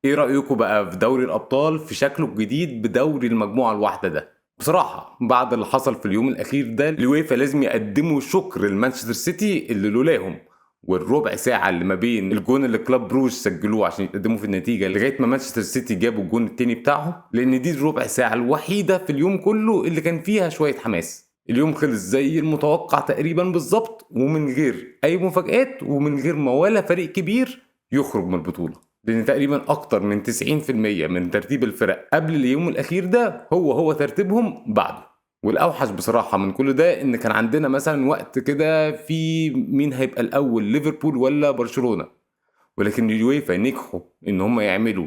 ايه رأيكم بقى في دوري الأبطال في شكله الجديد بدوري المجموعة الواحدة ده؟ بصراحة بعد اللي حصل في اليوم الأخير ده اليويفا لازم يقدموا شكر لمانشستر سيتي اللي لولاهم والربع ساعة اللي ما بين الجون اللي كلاب بروج سجلوه عشان يتقدموا في النتيجة لغاية ما مانشستر سيتي جابوا الجون التاني بتاعهم، لأن دي الربع ساعة الوحيدة في اليوم كله اللي كان فيها شوية حماس. اليوم خلص زي المتوقع تقريبا بالظبط، ومن غير أي مفاجآت ومن غير ما ولا فريق كبير يخرج من البطولة، لأن تقريبا أكتر من 90% من ترتيب الفرق قبل اليوم الأخير ده هو ترتيبهم بعده. والأوحش بصراحة من كل ده إن كان عندنا مثلا وقت كده في مين هيبقى الأول، ليفربول ولا برشلونة، ولكن اليويفا نجحوا إن هم يعملوا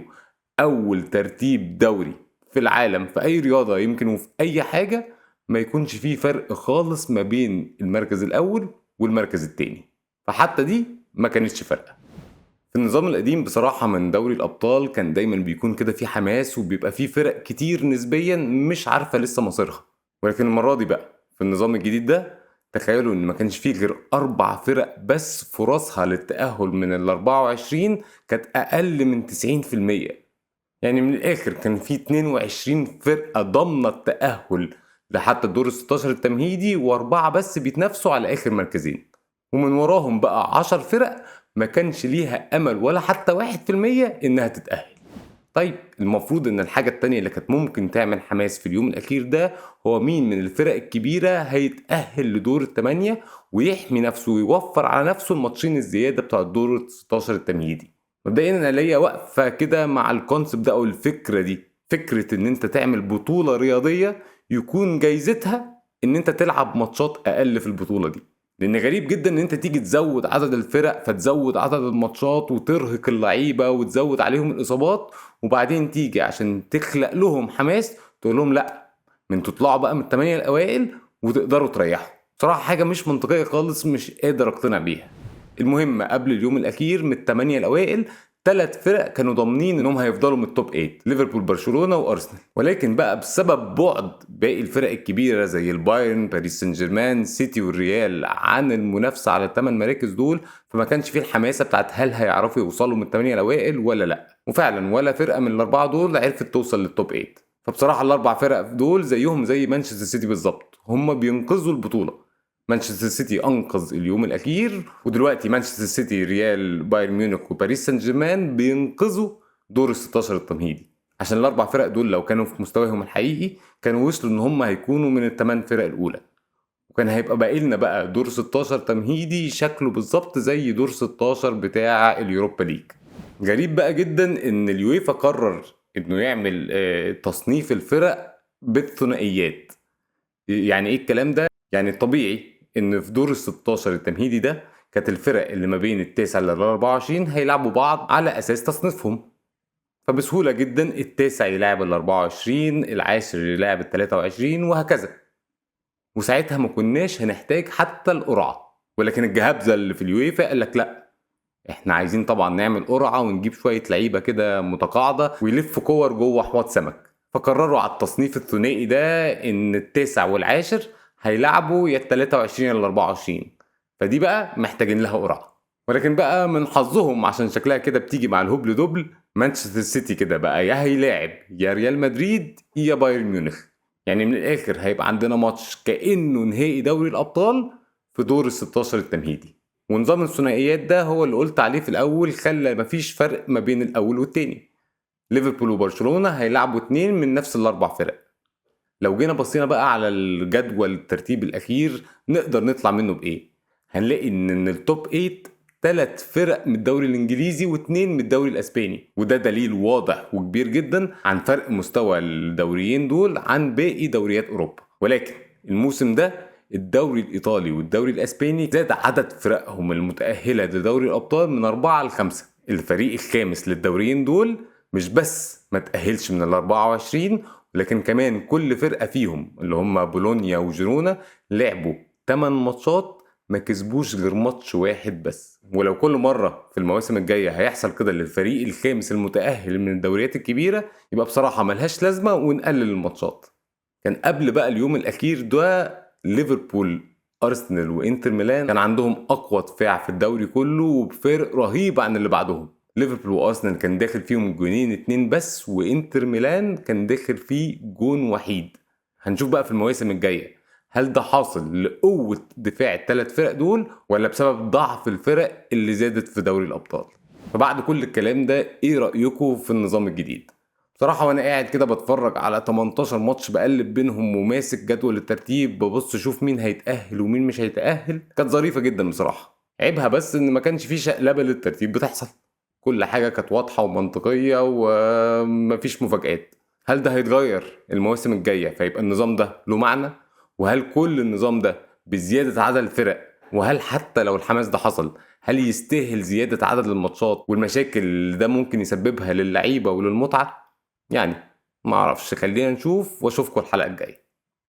أول ترتيب دوري في العالم في أي رياضة يمكن وفي أي حاجة ما يكونش فيه فرق خالص ما بين المركز الأول والمركز التاني، فحتى دي ما كانتش فرقة. في النظام القديم بصراحة من دوري الأبطال كان دايما بيكون كده في حماس وبيبقى في فرق كتير نسبيا مش عارفة لسه مصيرها، ولكن المرة دي بقى في النظام الجديد ده تخيلوا إن ما كانش فيه غير 4 فرق بس فرصها للتأهل من ال24 كانت أقل من 90%. يعني من الآخر كان في 22 فرقة ضامنة التأهل لحتى الدور ال16 التمهيدي، وأربعة بس بيتنافسوا على آخر مركزين، ومن وراهم بقى 10 فرق ما كانش ليها أمل ولا حتى 1% إنها تتأهل. طيب المفروض إن الحاجة التانية اللي كانت ممكن تعمل حماس في اليوم الأخير ده هو مين من الفرق الكبيرة هيتأهل لدور التمانية ويحمي نفسه ويوفر على نفسه الماتشين الزيادة بتاع الدور ال 16 التمهيدي. مبدئيا انا ليا واقفه كده مع الكونسبت ده او الفكره دي، فكره ان انت تعمل بطوله رياضيه يكون جايزتها ان انت تلعب ماتشات اقل في البطوله دي، لان غريب جدا ان انت تيجي تزود عدد الفرق فتزود عدد الماتشات وترهق اللعيبه وتزود عليهم الاصابات، وبعدين تيجي عشان تخلق لهم حماس تقول لهم لا، من تطلعوا بقى من الثمانيه الاوائل وتقدروا تريحوا. بصراحه حاجه مش منطقيه خالص، مش قادر اقتنع بيها. المهم قبل اليوم الاخير من الثمانيه الاوائل 3 فرق كانوا ضامنين انهم هيفضلوا من التوب 8، ليفربول برشلونه وارسنال، ولكن بقى بسبب بعد باقي الفرق الكبيره زي البايرن باريس سان جيرمان سيتي والريال عن المنافسه على ال8 مراكز دول، فما كانش فيه الحماسه بتاعت هل هيعرفوا يوصلوا من الثمانيه الاوائل ولا لا، وفعلا ولا فرقه من الاربعه دول عرفت توصل للتوب 8. فبصراحه ال4 فرق دول زيهم زي مانشستر سيتي بالظبط، هم بينقذوا البطوله. مانشستر سيتي انقذ اليوم الاخير، ودلوقتي مانشستر سيتي ريال بايرن ميونخ وباريس سان جيرمان بينقذوا دور ال 16 التمهيدي، عشان ال4 فرق دول لو كانوا في مستواهم الحقيقي كانوا وصلوا ان هم هيكونوا من ال8 فرق الاولى، وكان هيبقى باقي لنا بقى دور 16 تمهيدي شكله بالظبط زي دور 16 بتاع اليوروبا ليج. غريب بقى جدا ان اليويفا قرر انه يعمل تصنيف الفرق بالثنائيات. يعني ايه الكلام ده؟ يعني الطبيعي ان في دور ال 16 التمهيدي ده كانت الفرق اللي ما بين التاسع لل 24 هيلعبوا بعض على اساس تصنيفهم، فبسهولة جدا التاسع يلعب ال 24 العاشر يلعب ال 23 وهكذا، وساعتها ما كناش هنحتاج حتى القرعة. ولكن الجهابزة اللي في اليويفا قال لك لا، احنا عايزين طبعا نعمل قرعة ونجيب شوية لعيبة كده متقاعدة ويلفوا كور جوه حوض سمك، فقرروا على التصنيف الثنائي ده ان التاسع والعاشر هيلعبوا يا ال 23 يا ال 24، فدي بقى محتاجين لها قرعة. ولكن بقى من حظهم عشان شكلها كده بتيجي مع الهبل دبل، مانشستر سيتي كده بقى يا هيلاعب يا ريال مدريد يا بايرن ميونخ. يعني من الاخر هيبقى عندنا ماتش كأنه نهائي دوري الابطال في دور ال 16 التمهيدي. ونظام الثنائيات ده هو اللي قلت عليه في الاول خلى مفيش فرق ما بين الاول والتاني، ليفربول وبرشلونة هيلعبوا 2 من نفس ال4 فرق. لو جينا بصينا بقى على الجدول الترتيب الاخير نقدر نطلع منه بايه؟ هنلاقي ان التوب 8 3 فرق من الدوري الانجليزي و2 من الدوري الاسباني، وده دليل واضح وكبير جدا عن فرق مستوى الدوريين دول عن باقي دوريات اوروبا. ولكن الموسم ده الدوري الايطالي والدوري الاسباني زاد عدد فرقهم المتأهلة لدوري الابطال من 4 ل5. الفريق الخامس للدوريين دول مش بس ما تأهلش من ال24، لكن كمان كل فرقة فيهم اللي هم بولونيا وجيرونا لعبوا 8 ماتشات ما كسبوش غير ماتش واحد بس. ولو كل مرة في المواسم الجاية هيحصل كده للفريق الخامس المتأهل من الدوريات الكبيرة يبقى بصراحة ملهاش لازمة ونقلل الماتشات. كان قبل بقى اليوم الأخير ده ليفربول أرسنال وإنتر ميلان كان عندهم أقوى دفاع في الدوري كله وبفرق رهيب عن اللي بعدهم، ليفربول وارسنال كان داخل فيهم جونين 2 بس، وانتر ميلان كان داخل فيه جون وحيد. هنشوف بقى في المواسم الجايه هل ده حاصل لقوه دفاع الثلاث فرق دول ولا بسبب ضعف الفرق اللي زادت في دوري الابطال. فبعد كل الكلام ده ايه رايكم في النظام الجديد؟ بصراحة وانا قاعد كده بتفرج على 18 ماتش بقلب بينهم وماسك جدول الترتيب ببص اشوف مين هيتأهل ومين مش هيتأهل، كانت ظريفة جدا بصراحة. عيبها بس ان ما كانش فيه شقلبة للترتيب بتحصل، كل حاجة كانت واضحة ومنطقية ومفيش مفاجآت. هل ده هيتغير المواسم الجاية فيبقى النظام ده له معنى؟ وهل كل النظام ده بزيادة عدد الفرق؟ وهل حتى لو الحماس ده حصل هل يستاهل زيادة عدد الماتشات والمشاكل اللي ده ممكن يسببها للعيبة وللمتعة؟ يعني ما اعرفش، خلينا نشوف واشوفكم الحلقة الجاية.